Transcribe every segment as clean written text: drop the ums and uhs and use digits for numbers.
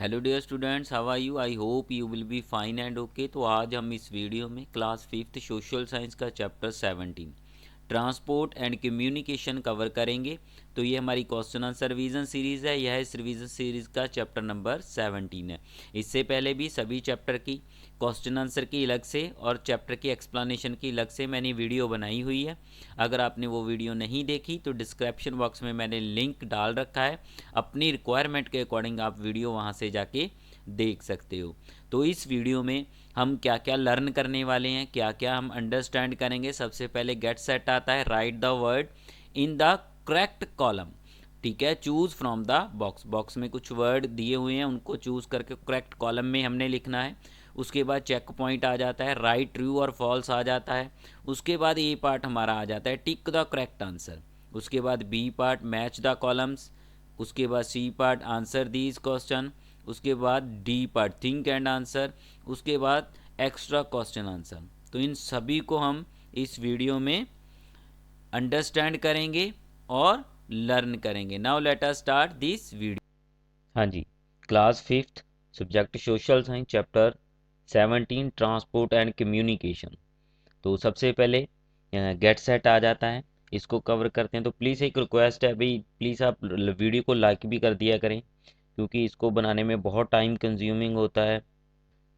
Hello dear students, how are you? I hope you will be fine and okay. तो आज हम इस video में क्लास 5th सोशल साइंस का chapter 17 transport and communication cover करेंगे। तो ये हमारी क्वेश्चन आंसर रिवीजन सीरीज़ है। यह इस रिवीजन सीरीज़ का चैप्टर नंबर 17 है। इससे पहले भी सभी चैप्टर की क्वेश्चन आंसर की अलग से और चैप्टर की एक्सप्लेनेशन की अलग से मैंने वीडियो बनाई हुई है। अगर आपने वो वीडियो नहीं देखी तो डिस्क्रिप्शन बॉक्स में मैंने लिंक डाल रखा है। अपनी रिक्वायरमेंट के अकॉर्डिंग आप वीडियो वहाँ से जाके देख सकते हो। तो इस वीडियो में हम क्या क्या लर्न करने वाले हैं, क्या क्या हम अंडरस्टैंड करेंगे। सबसे पहले गेट सेट आता है, right the word in the correct column. ठीक है, choose from the box. Box में कुछ वर्ड दिए हुए हैं, उनको चूज़ करके करेक्ट कॉलम में हमने लिखना है। उसके बाद चेक पॉइंट आ जाता है, राइट ट्रू और फॉल्स आ जाता है। उसके बाद ए पार्ट हमारा आ जाता है, टिक द करेक्ट आंसर। उसके बाद B part, match the columns. उसके बाद C part, answer these question. उसके बाद D part, think and answer. उसके बाद एक्स्ट्रा क्वेश्चन आंसर। तो इन सभी को हम इस वीडियो में अंडरस्टैंड करेंगे और लर्न करेंगे। Now let us start this video. हाँ जी, class 5th subject social science chapter 17 transport and communication. तो सबसे पहले गेट सेट आ जाता है, इसको कवर करते हैं। तो प्लीज़ एक रिक्वेस्ट है भाई, प्लीज़ आप वीडियो को लाइक भी कर दिया करें, क्योंकि इसको बनाने में बहुत टाइम कंज्यूमिंग होता है।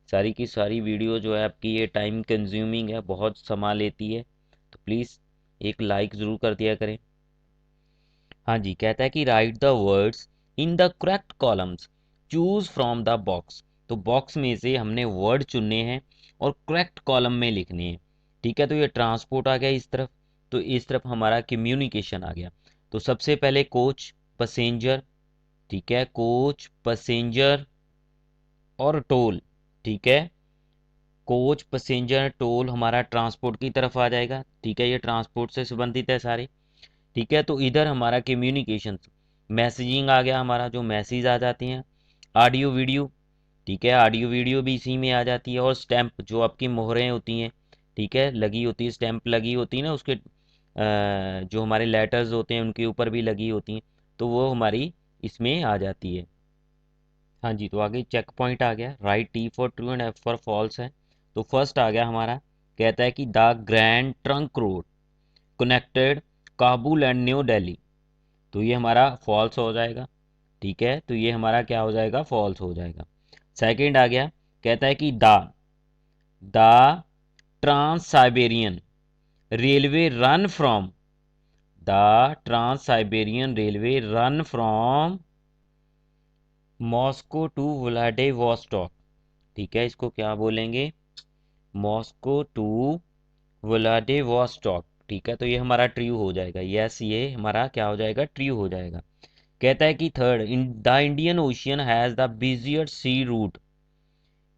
सारी की सारी वीडियो जो है आपकी ये टाइम कंज्यूमिंग है, बहुत समय लेती है। तो प्लीज़ एक लाइक ज़रूर कर दिया करें। हाँ जी, कहता है कि right the words in the correct columns, choose from the box. तो बॉक्स में से हमने वर्ड चुनने हैं और करेक्ट कॉलम में लिखने हैं। ठीक है, तो ये ट्रांसपोर्ट आ गया इस तरफ, तो इस तरफ हमारा कम्युनिकेशन आ गया। तो सबसे पहले कोच पैसेंजर, ठीक है, कोच पैसेंजर और टोल। ठीक है, कोच पैसेंजर टोल हमारा ट्रांसपोर्ट की तरफ आ जाएगा। ठीक है, ये ट्रांसपोर्ट से संबंधित है सारे। ठीक है, तो इधर हमारा कम्युनिकेशन मैसेजिंग आ गया, हमारा जो मैसेज आ जाते हैं। ऑडियो वीडियो, ठीक है, ऑडियो वीडियो भी इसी में आ जाती है। और स्टैंप, जो आपकी मोहरें होती हैं, ठीक है, लगी होती है, स्टैंप लगी होती है ना उसके, जो हमारे लेटर्स होते हैं उनके ऊपर भी लगी होती हैं, तो वो हमारी इसमें आ जाती है। हाँ जी, तो आगे चेक पॉइंट आ गया, right T for true and F for false है। तो फर्स्ट आ गया हमारा, कहता है कि the grand trunk road connected Kabul and New Delhi. तो ये हमारा फॉल्स हो जाएगा। ठीक है, तो ये हमारा क्या हो जाएगा, फॉल्स हो जाएगा। सेकंड आ गया, कहता है कि the trans Siberian railway run from, the trans Siberian railway run from Moscow to Vladivostok. ठीक है, इसको क्या बोलेंगे, मॉस्को टू व्लादिवोस्टॉक। ठीक है, तो ये हमारा ट्रू हो जाएगा। यस, ये हमारा क्या हो जाएगा, ट्रू हो जाएगा। कहता है कि third, in the Indian ocean has the busiest sea route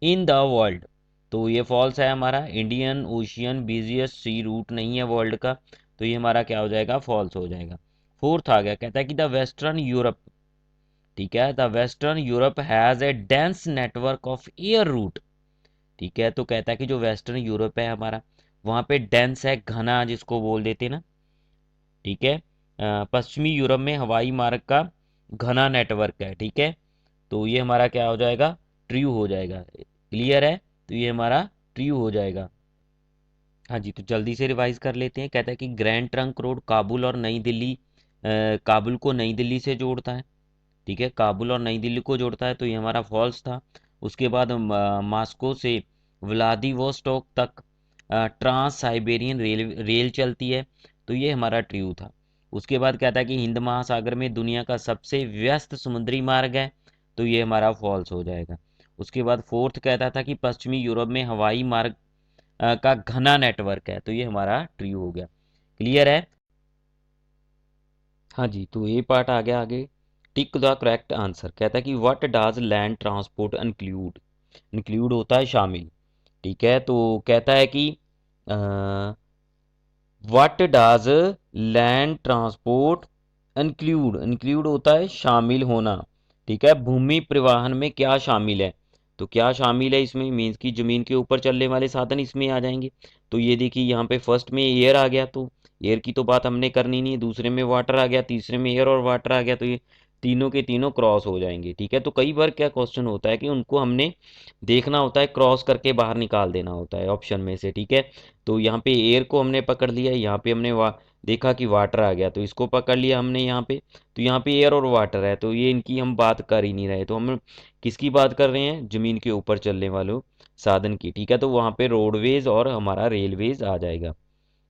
in the world. तो ये फॉल्स है हमारा, Indian ocean busiest sea route नहीं है वर्ल्ड का, तो ये हमारा क्या हो जाएगा, फॉल्स हो जाएगा। फोर्थ आ गया, कहता है कि द वेस्टर्न यूरोप, ठीक है, the western Europe has a dense network of air root. ठीक है, तो कहता है कि जो वेस्टर्न यूरोप है हमारा, वहाँ पे डेंस है, घना जिसको बोल देते हैं ना। ठीक है, पश्चिमी यूरोप में हवाई मार्ग का घना नेटवर्क है। ठीक है, तो ये हमारा क्या हो जाएगा, ट्रू हो जाएगा। क्लियर है, तो ये हमारा ट्रू हो जाएगा। हाँ जी, तो जल्दी से रिवाइज कर लेते हैं। कहता है कि ग्रैंड ट्रंक रोड काबुल और नई दिल्ली, काबुल को नई दिल्ली से जोड़ता है। ठीक है, काबुल और नई दिल्ली को जोड़ता है, तो ये हमारा फॉल्स था। उसके बाद मॉस्को से व्लादिवोस्टोक तक ट्रांस साइबेरियन रेल चलती है, तो ये हमारा ट्रू था। उसके बाद कहता है कि हिंद महासागर में दुनिया का सबसे व्यस्त समुद्री मार्ग है, तो ये हमारा फॉल्स हो जाएगा। उसके बाद फोर्थ कहता था कि पश्चिमी यूरोप में हवाई मार्ग का घना नेटवर्क है, तो ये हमारा ट्रू हो गया। क्लियर है। हाँ जी, तो ये पार्ट आ गया आगे, टिक द करेक्ट आंसर। कहता है कि what does land transport include, include होता है शामिल। ठीक है, तो कहता है कि what does land transport include, include होता है शामिल होना। ठीक है, भूमि परिवहन में क्या शामिल है, तो क्या शामिल है इसमें, मीन्स की जमीन के ऊपर चलने वाले साधन इसमें आ जाएंगे। तो ये देखिए यहाँ पे फर्स्ट में एयर आ गया, तो एयर की तो बात हमने करनी नहीं है। दूसरे में वाटर आ गया, तीसरे में एयर और वाटर आ गया, तो ये तीनों के तीनों क्रॉस हो जाएंगे। ठीक है, तो कई बार क्या क्वेश्चन होता है कि उनको हमने देखना होता है, क्रॉस करके बाहर निकाल देना होता है ऑप्शन में से। ठीक है, तो यहाँ पे एयर को हमने पकड़ लिया, यहाँ पे हमने देखा कि वाटर आ गया तो इसको पकड़ लिया हमने यहाँ पे। तो यहाँ पे एयर और वाटर है, तो ये इनकी हम बात कर ही नहीं रहे, तो हम किसकी बात कर रहे हैं, ज़मीन के ऊपर चलने वालों साधन की। ठीक है, तो वहाँ पे रोडवेज और हमारा रेलवेज आ जाएगा।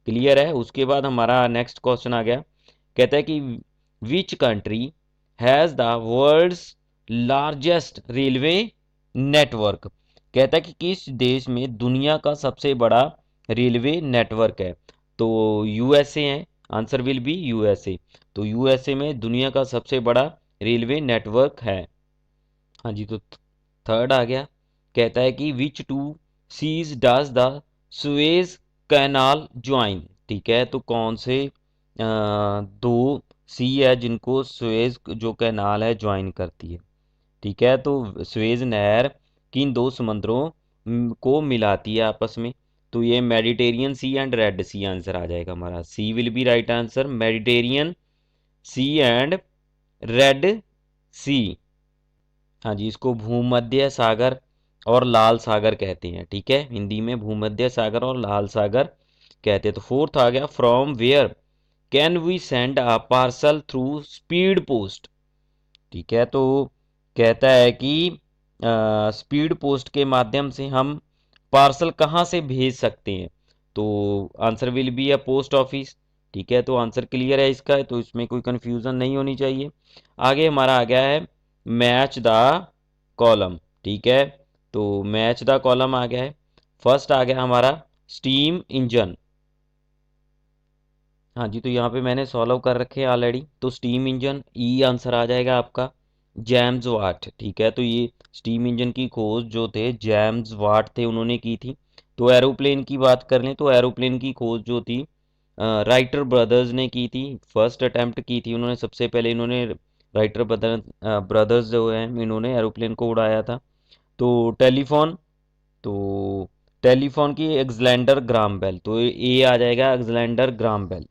क्लियर है। उसके बाद हमारा नेक्स्ट क्वेश्चन आ गया, कहता है कि which country has the world's largest railway network. कहता है कि किस देश में दुनिया का सबसे बड़ा रेलवे नेटवर्क है। तो यूएसए है, आंसर विल बी यूएसए। तो यूएसए में दुनिया का सबसे बड़ा रेलवे नेटवर्क है। हाँ जी, तो थर्ड आ गया, कहता है कि which two seas does the Suez canal join. ठीक है, तो कौन से दो सी है जिनको सुएज जो कैनाल है ज्वाइन करती है। ठीक है, तो सुएज नहर किन दो समंदरों को मिलाती है आपस में। तो ये Mediterranean Sea and Red Sea answer आ जाएगा हमारा। C will be right answer, Mediterranean Sea and Red Sea. हाँ जी, इसको भूमध्य सागर और लाल सागर कहते हैं। ठीक है, हिंदी में भूमध्य सागर और लाल सागर कहते हैं। तो फोर्थ आ गया, from where can we send a parcel through speed post. ठीक है, तो कहता है कि स्पीड पोस्ट के माध्यम से हम पार्सल कहाँ से भेज सकते हैं। तो answer will be a post office. ठीक है, तो आंसर क्लियर है इसका, तो इसमें कोई कंफ्यूजन नहीं होनी चाहिए। आगे हमारा आ गया है मैच द कॉलम। ठीक है, तो मैच द कॉलम आ गया है। फर्स्ट आ गया हमारा स्टीम इंजन। हाँ जी, तो यहाँ पे मैंने सॉल्व कर रखे हैं ऑलरेडी। तो स्टीम इंजन ई आंसर आ जाएगा आपका। James Watt. ठीक है, तो ये स्टीम इंजन की खोज जो थे जेम्स वाट थे, उन्होंने की थी। तो एरोप्लेन की बात कर लें तो एरोप्लेन की खोज जो थी राइटर ब्रदर्स ने की थी। फर्स्ट अटेम्प्ट की थी उन्होंने, सबसे पहले इन्होंने राइटर ब्रदर्स जो है इन्होंने एरोप्लेन को उड़ाया था। तो टेलीफोन, तो टेलीफोन की एग्जलेंडर ग्राम बेल, तो ये आ जाएगा एग्जलेंडर ग्राम बेल।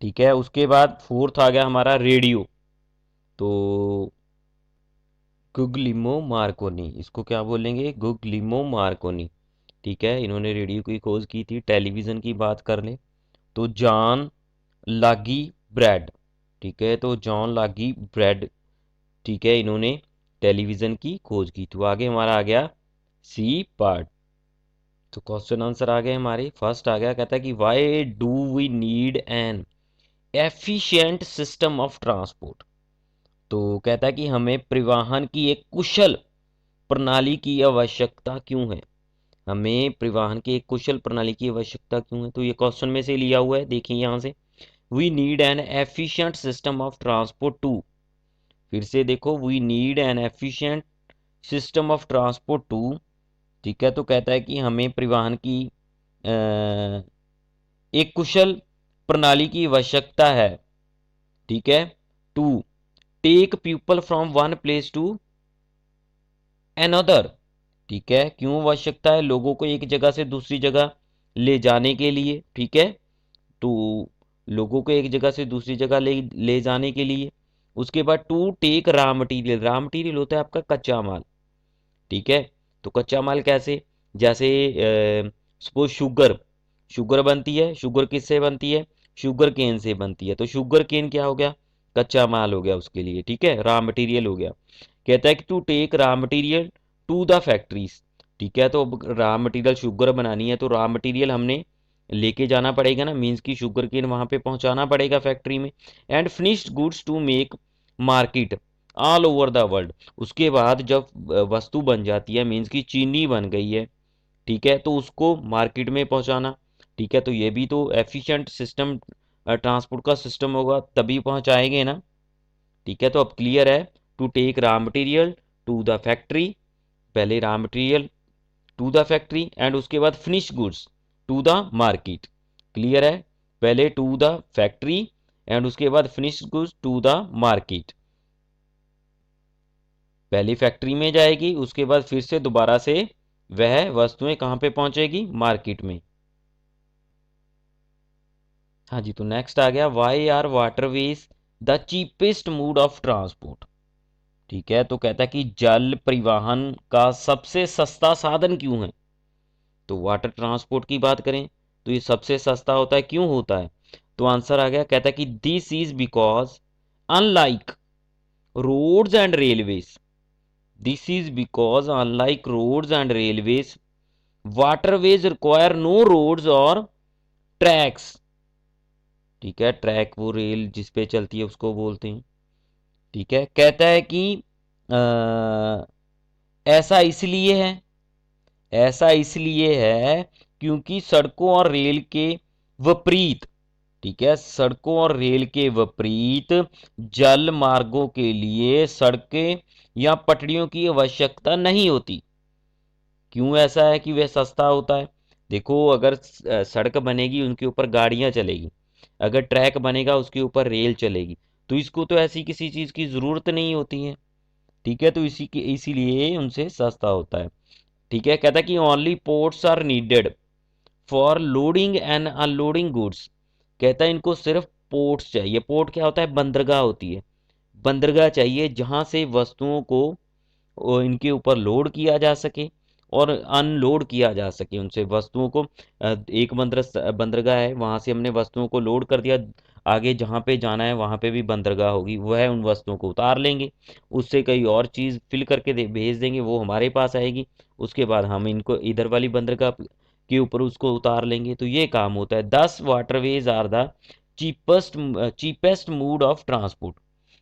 ठीक है, उसके बाद फोर्थ आ गया हमारा रेडियो। तो गुगलिमो मार्कोनी, इसको क्या बोलेंगे, गुगलिमो मार्कोनी। ठीक है, इन्होंने रेडियो की खोज की थी। टेलीविज़न की बात कर लें तो जॉन लागी ब्रेड। ठीक है, तो जॉन लागी ब्रेड, ठीक है, इन्होंने टेलीविज़न की खोज की। तो आगे हमारा आ गया सी पार्ट। तो क्वेश्चन आंसर आ गए हमारे। फर्स्ट आ गया, कहता है कि why do we need an efficient system of transport. तो कहता है कि हमें परिवहन की एक कुशल प्रणाली की आवश्यकता क्यों है। हमें परिवहन की एक कुशल प्रणाली की आवश्यकता क्यों है, तो ये क्वेश्चन में से लिया हुआ है, देखिए यहाँ से। We need an efficient system of transport to, फिर से देखो, we need an efficient system of transport to. ठीक है, तो कहता है कि हमें परिवहन की एक कुशल प्रणाली की आवश्यकता है। ठीक है, to take people from one place to another. ठीक है, क्यों आवश्यकता है, लोगों को एक जगह से दूसरी जगह ले जाने के लिए। ठीक है, तो लोगों को एक जगह से दूसरी जगह ले जाने के लिए। उसके बाद to take raw material, raw material होता है आपका कच्चा माल। ठीक है, तो कच्चा माल कैसे, जैसे सपोज शुगर, शुगर बनती है, शुगर किससे बनती है, शुगर केन से बनती है। तो शुगर केन क्या हो गया, कच्चा माल हो गया उसके लिए। ठीक है, रॉ मटेरियल हो गया। कहता है कि to take raw material to the factories. ठीक है, तो अब रॉ मटेरियल शुगर बनानी है तो रॉ मटेरियल हमने लेके जाना पड़ेगा ना, मीन्स की शुगर केन वहाँ पे पहुँचाना पड़ेगा फैक्ट्री में। And finished goods to make market all over the world. उसके बाद जब वस्तु बन जाती है, मीन्स की चीनी बन गई है, ठीक है, तो उसको मार्केट में पहुंचाना। ठीक है, तो ये भी तो एफिशिएंट सिस्टम ट्रांसपोर्ट का सिस्टम होगा, तभी पहुंचाएंगे ना। ठीक है, तो अब क्लियर है, to take raw material to the factory, पहले raw material to the factory and उसके बाद finish goods to the market. Clear है, पहले टू द फैक्ट्री एंड उसके बाद finish goods to the market. पहली फैक्ट्री में जाएगी, उसके बाद फिर से दोबारा से वह वस्तुएं कहाँ पे पहुंचेगी, मार्केट में। हाँ जी, तो नेक्स्ट आ गया, why are waterways the cheapest mode of transport. ठीक है, तो कहता है कि जल परिवहन का सबसे सस्ता साधन क्यों है। तो वाटर ट्रांसपोर्ट की बात करें तो ये सबसे सस्ता होता है, क्यों होता है। तो आंसर आ गया, कहता है कि this is because unlike roads and railways, this is because unlike roads and railways waterways require no roads और ट्रैक्स। ठीक है, ट्रैक वो रेल जिस पे चलती है उसको बोलते हैं। ठीक है, कहता है कि ऐसा इसलिए है, ऐसा इसलिए है क्योंकि सड़कों और रेल के विपरीत, ठीक है, सड़कों और रेल के विपरीत जल मार्गों के लिए सड़कें या पटरियों की आवश्यकता नहीं होती। क्यों ऐसा है कि वह सस्ता होता है। देखो, अगर सड़क बनेगी उनके ऊपर गाड़ियां चलेगी, अगर ट्रैक बनेगा उसके ऊपर रेल चलेगी, तो इसको तो ऐसी किसी चीज़ की ज़रूरत नहीं होती है। ठीक है, तो इसीलिए उनसे सस्ता होता है। ठीक है, कहता है कि only ports are needed for loading and unloading goods. कहता है इनको सिर्फ पोर्ट्स चाहिए। पोर्ट क्या होता है, बंदरगाह होती है, बंदरगाह चाहिए जहां से वस्तुओं को इनके ऊपर लोड किया जा सके और अनलोड किया जा सके उनसे वस्तुओं को। एक बंदरगाह है, वहां से हमने वस्तुओं को लोड कर दिया, आगे जहाँ पे जाना है वहां पे भी बंदरगाह होगी, वह उन वस्तुओं को उतार लेंगे, उससे कई और चीज़ फिल करके भेज देंगे, वो हमारे पास आएगी, उसके बाद हम इनको इधर वाली बंदरगाह के ऊपर उसको उतार लेंगे। तो ये काम होता है। 10 waterways are the cheapest cheapest mode of transport.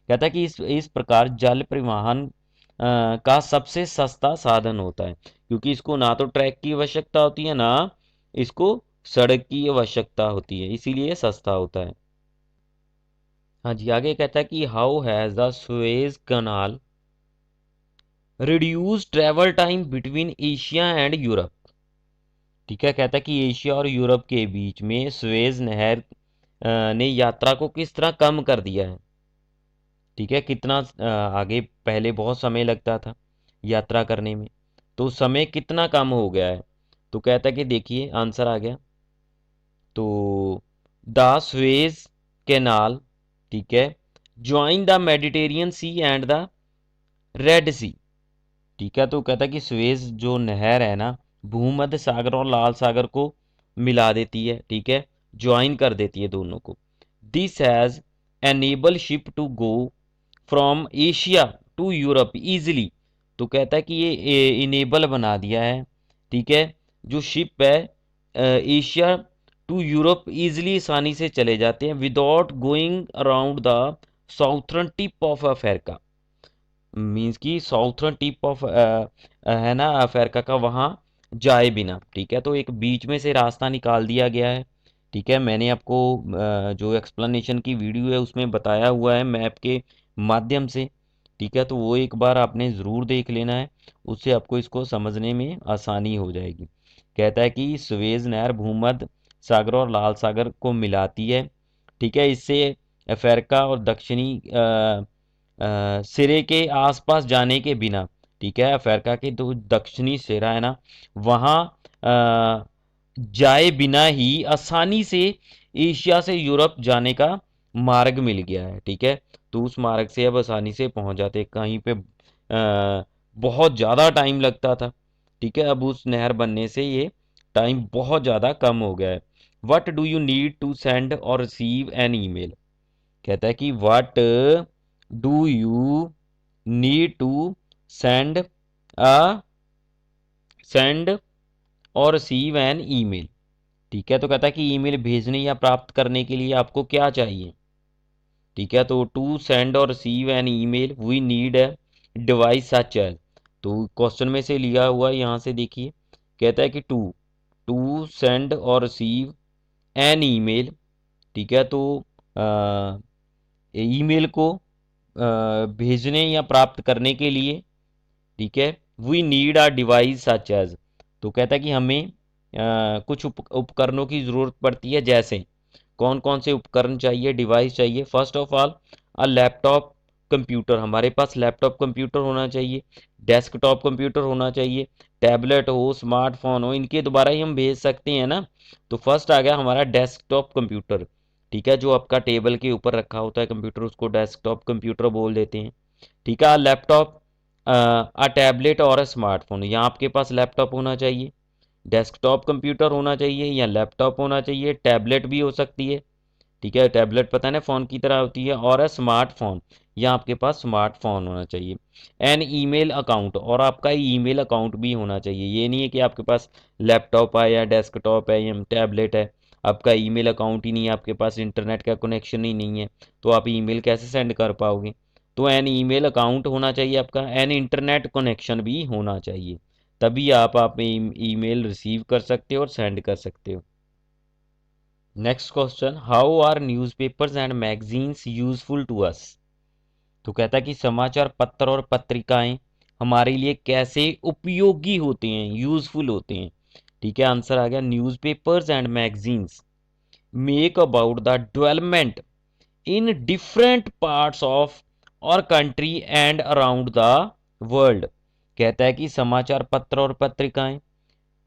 कहता है कि इस प्रकार जल परिवहन का सबसे सस्ता साधन होता है, क्योंकि इसको ना तो ट्रैक की आवश्यकता होती है, ना इसको सड़क की आवश्यकता होती है, इसीलिए सस्ता होता है। हाँ जी, आगे कहता है कि how has the Suez canal reduce travel time between Asia and Europe. ठीक है, कहता है कि एशिया और यूरोप के बीच में सुएज नहर ने यात्रा को किस तरह कम कर दिया है। ठीक है, कितना आगे पहले बहुत समय लगता था यात्रा करने में, तो समय कितना कम हो गया है। तो कहता है कि देखिए आंसर आ गया, तो द स्वेज कैनाल, ठीक है, join the Mediterranean Sea and the Red Sea. ठीक है, तो कहता है कि स्वेज जो नहर है ना, भूमध्य सागर और लाल सागर को मिला देती है। ठीक है, ज्वाइन कर देती है दोनों को। This has enable ship to go from Asia to Europe easily. तो कहता है कि ये इनेबल बना दिया है, ठीक है, जो शिप है एशिया टू यूरोप इजीली आसानी से चले जाते हैं without going around the southern tip of Africa. Means कि साउथर्न टिप ऑफ है ना अफ्रीका का, वहाँ जाए बिना। ठीक है, तो एक बीच में से रास्ता निकाल दिया गया है। ठीक है, मैंने आपको जो एक्सप्लेनेशन की वीडियो है उसमें बताया हुआ है मैप के माध्यम से। ठीक है, तो वो एक बार आपने ज़रूर देख लेना है, उससे आपको इसको समझने में आसानी हो जाएगी। कहता है कि सुएज नहर भूमध्य सागर और लाल सागर को मिलाती है। ठीक है, इससे अफ्रीका और दक्षिणी सिरे के आसपास जाने के बिना, ठीक है, अफ्रीका के जो दक्षिणी सिरा है ना, वहाँ जाए बिना ही आसानी से एशिया से यूरोप जाने का मार्ग मिल गया है। ठीक है, तो उस मार्ग से अब आसानी से पहुंच जाते, कहीं पे बहुत ज़्यादा टाइम लगता था। ठीक है, अब उस नहर बनने से ये टाइम बहुत ज़्यादा कम हो गया है। What do you need to send और रिसीव एन ईमेल। कहता है कि what do you need to send a send और रिसीव एन ईमेल। ठीक है, तो कहता है कि ईमेल भेजने या प्राप्त करने के लिए आपको क्या चाहिए। ठीक है, तो टू सेंड और receive an email we need a device such as. तो क्वेश्चन में से लिया हुआ यहाँ से देखिए, कहता है कि टू टू सेंड और रिसीव एन ईमेल। ठीक है, तो ईमेल को भेजने या प्राप्त करने के लिए, ठीक है, we need a device such as. तो कहता है कि हमें कुछ उपकरणों की ज़रूरत पड़ती है, जैसे कौन कौन से उपकरण चाहिए, डिवाइस चाहिए। First of all a laptop computer, हमारे पास लैपटॉप कंप्यूटर होना चाहिए, डेस्कटॉप कंप्यूटर होना चाहिए, टैबलेट हो, स्मार्टफोन हो, इनके द्वारा ही हम भेज सकते हैं ना। तो फर्स्ट आ गया हमारा डेस्कटॉप कंप्यूटर। ठीक है, जो आपका टेबल के ऊपर रखा होता है कंप्यूटर, उसको डेस्कटॉप कंप्यूटर बोल देते हैं। ठीक है, लैपटॉप, अ टैबलेट और अ स्मार्टफोन, यहाँ आपके पास लैपटॉप होना चाहिए, डेस्कटॉप कंप्यूटर होना चाहिए या लैपटॉप होना चाहिए, टैबलेट भी हो सकती है, ठीक है, टैबलेट पता है ना फ़ोन की तरह होती है, और है स्मार्टफोन, या आपके पास स्मार्टफोन होना चाहिए। एन ईमेल अकाउंट, और आपका ईमेल अकाउंट भी होना चाहिए। ये नहीं है कि आपके पास लैपटॉप है या डेस्कटॉप है या टैबलेट है, आपका ईमेल अकाउंट ही नहीं है, आपके पास इंटरनेट का कनेक्शन ही नहीं है, तो आप ईमेल कैसे सेंड कर पाओगे। तो एन ईमेल अकाउंट होना चाहिए आपका, एन इंटरनेट कनेक्शन भी होना चाहिए, तभी आप ईमेल रिसीव कर सकते हो और सेंड कर सकते हो। Next question, how are newspapers and magazines useful to us. तो कहता है कि समाचार पत्र और पत्रिकाएं हमारे लिए कैसे उपयोगी होते हैं, यूजफुल होते हैं। ठीक है, आंसर आ गया, newspapers and magazines make about the development in different parts of our country and around the world. कहता है कि समाचार पत्र और पत्रिकाएं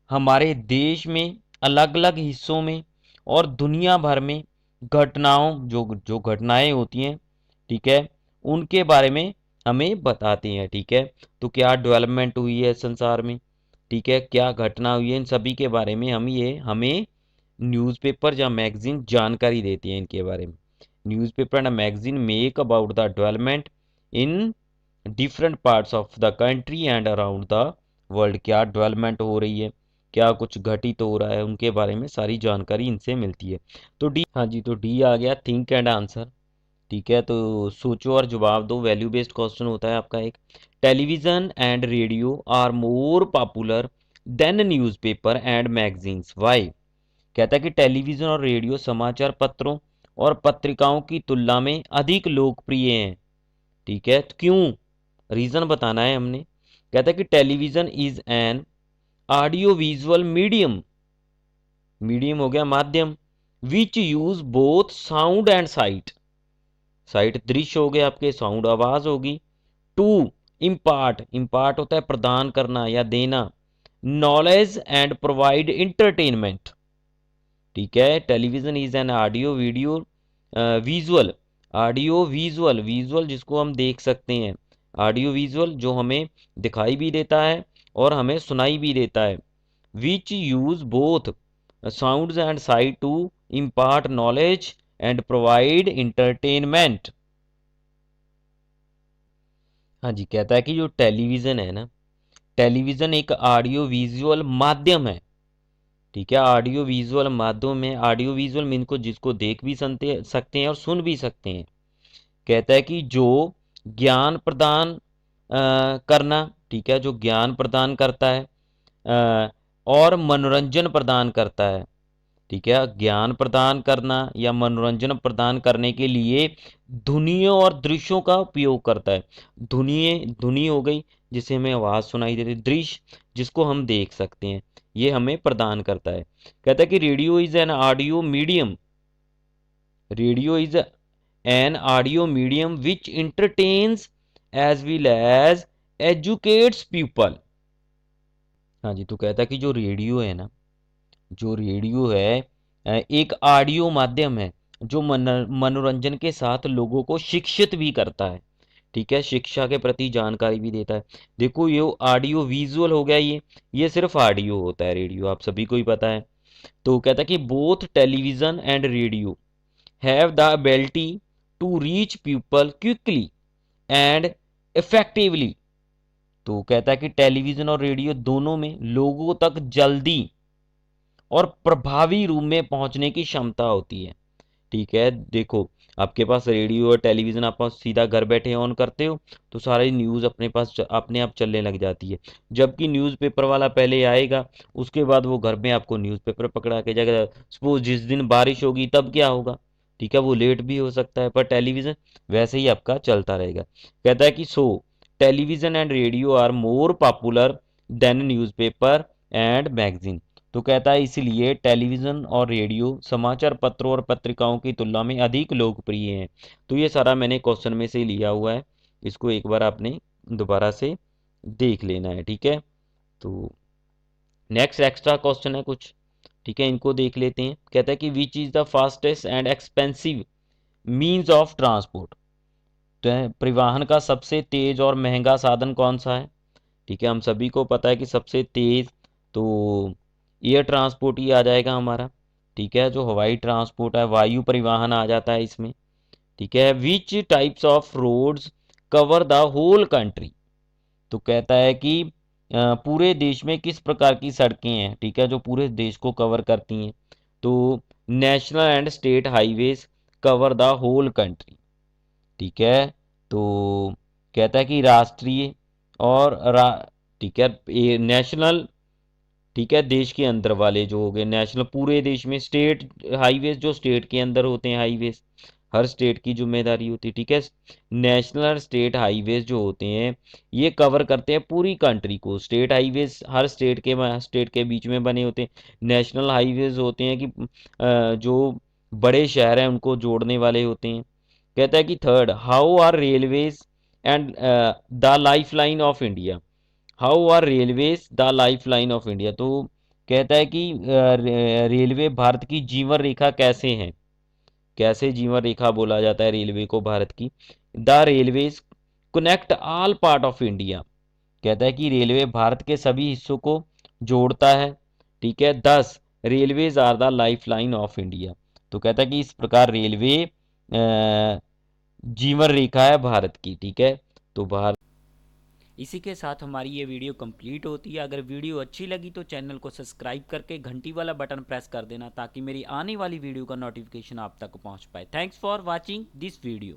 हमारे देश में अलग अलग हिस्सों में और दुनिया भर में घटनाओं, जो जो घटनाएं होती हैं, ठीक है, उनके बारे में हमें बताती हैं। ठीक है, तो क्या डेवलपमेंट हुई है संसार में, ठीक है, क्या घटना हुई है, इन सभी के बारे में हमें न्यूज़पेपर या मैगजीन जानकारी देती है इनके बारे में। Newspaper and magazine make about the development in different parts of the country and around the world, क्या डेवलपमेंट हो रही है, क्या कुछ घटित हो रहा है, उनके बारे में सारी जानकारी इनसे मिलती है। तो डी, हाँ जी, तो डी आ गया थिंक एंड आंसर। ठीक है, तो सोचो और जवाब दो, वैल्यू बेस्ड क्वेश्चन होता है आपका एक। Television and radio are more popular than newspaper and magazines, why. कहता है कि टेलीविजन और रेडियो समाचार पत्रों और पत्रिकाओं की तुलना में अधिक लोकप्रिय हैं। ठीक है, तो क्यों, रीजन बताना है हमने। कहता है कि television is an audio visual medium, medium हो गया माध्यम, विच use both sound and site, site दृश्य हो गया आपके, साउंड आवाज होगी, टू इम्पार्ट, इम्पार्ट होता है प्रदान करना या देना, नॉलेज एंड प्रोवाइड इंटरटेनमेंट। ठीक है, television is an audio video visual, audio visual, visual जिसको हम देख सकते हैं, ऑडियो विजुअल जो हमें दिखाई भी देता है और हमें सुनाई भी देता है, which use both sounds and sight to impart knowledge and provide entertainment. हाँ जी, कहता है कि जो टेलीविज़न है ना, टेलीविज़न एक ऑडियो विजुअल माध्यम है। ठीक है, ऑडियो विजुअल माध्यम में, ऑडियो विजुअल मीन को जिसको देख भी सकते हैं और सुन भी सकते हैं। कहता है कि जो ज्ञान प्रदान करना, ठीक है, जो ज्ञान प्रदान करता है और मनोरंजन प्रदान करता है। ठीक है, ज्ञान प्रदान करना या मनोरंजन प्रदान करने के लिए ध्वनियों और दृश्यों का उपयोग करता है। ध्वनि हो गई जिसे हमें आवाज़ सुनाई देती, दृश्य जिसको हम देख सकते हैं, ये हमें प्रदान करता है। कहता है कि radio is an audio medium, radio is an audio medium which entertains as well as educates people. हाँ जी, तो कहता है कि जो रेडियो है ना, जो रेडियो है एक ऑडियो माध्यम है जो मनोरंजन के साथ लोगों को शिक्षित भी करता है। ठीक है, शिक्षा के प्रति जानकारी भी देता है। देखो ये ऑडियो विजुअल हो गया, ये सिर्फ ऑडियो होता है, रेडियो आप सभी को ही पता है। तो कहता है कि both television and radio have the ability to reach people quickly and effectively. तो कहता है कि टेलीविजन और रेडियो दोनों में लोगों तक जल्दी और प्रभावी रूप में पहुंचने की क्षमता होती है। ठीक है, देखो आपके पास रेडियो और टेलीविज़न आप सीधा घर बैठे ऑन करते हो तो सारी न्यूज़ अपने पास अपने आप चलने लग जाती है, जबकि न्यूज़पेपर वाला पहले आएगा, उसके बाद वो घर में आपको न्यूज़पेपर पकड़ा के जाएगा। सपोज जिस दिन बारिश होगी तब क्या होगा, ठीक है, वो लेट भी हो सकता है, पर टेलीविज़न वैसे ही आपका चलता रहेगा। कहता है कि so television and radio are more popular than newspaper and magazine. तो कहता है इसलिए टेलीविज़न और रेडियो समाचार पत्रों और पत्रिकाओं की तुलना में अधिक लोकप्रिय हैं। तो ये सारा मैंने क्वेश्चन में से लिया हुआ है, इसको एक बार आपने दोबारा से देख लेना है। ठीक है, तो नेक्स्ट एक्स्ट्रा क्वेश्चन है कुछ, ठीक है, इनको देख लेते हैं। कहता है कि which is the fastest and expensive means of transport. परिवहन का सबसे तेज और महंगा साधन कौन सा है? ठीक है, हम सभी को पता है कि सबसे तेज तो एयर ट्रांसपोर्ट ही आ जाएगा हमारा। ठीक है, जो हवाई ट्रांसपोर्ट है, वायु परिवहन आ जाता है इसमें। ठीक है, which types of roads cover the whole country? तो कहता है कि पूरे देश में किस प्रकार की सड़कें हैं, ठीक है, जो पूरे देश को कवर करती हैं? तो national and state highways cover the whole country. ठीक है, तो कहता है कि राष्ट्रीय और ठीक है, ये नेशनल, ठीक है, देश के अंदर वाले जो हो गए नेशनल, पूरे देश में स्टेट हाईवेज जो स्टेट के अंदर होते हैं हाईवेज, हर स्टेट की जिम्मेदारी होती है। ठीक है, नेशनल स्टेट हाईवेज जो होते हैं ये कवर करते हैं पूरी कंट्री को। स्टेट हाईवेज हर स्टेट के बीच में बने होते हैं। नेशनल हाईवेज होते हैं कि जो बड़े शहर हैं उनको जोड़ने वाले होते हैं। कहता है कि third, how are railways and the life line of India? How are railways the life line of India? तो कहता है कि रेलवे भारत की जीवन रेखा कैसे हैं, कैसे जीवन रेखा बोला जाता है रेलवे को भारत की? The railways connect all part of India. कहता है कि रेलवे भारत के सभी हिस्सों को जोड़ता है। ठीक है, 10 railways are the life line of India. तो कहता है कि इस प्रकार रेलवे जीवन रेखा है भारत की। ठीक है, तो भारत। इसी के साथ हमारी ये वीडियो कंप्लीट होती है। अगर वीडियो अच्छी लगी तो चैनल को सब्सक्राइब करके घंटी वाला बटन प्रेस कर देना ताकि मेरी आने वाली वीडियो का नोटिफिकेशन आप तक पहुंच पाए। Thanks for watching this video.